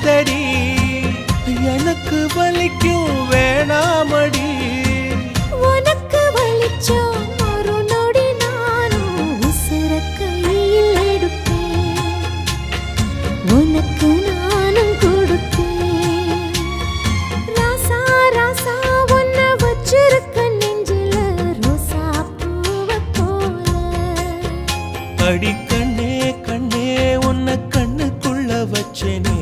வலிக்காதடி எனக்கு வலிக்கும் வேணாமடி உனக்கு வலிச்சா ஒரு நொடி நானும் உசுர கையில் எடுப்பேன் உனக்கு நானும் கொடுப்பேன் ராசா ராசா உன்னை வச்சிருக்க நெஞ்சில ரோசா பூவை போல அடி கண்ணே கண்ணே உன்னை கண்ணுக்குள்ள வச்சேனே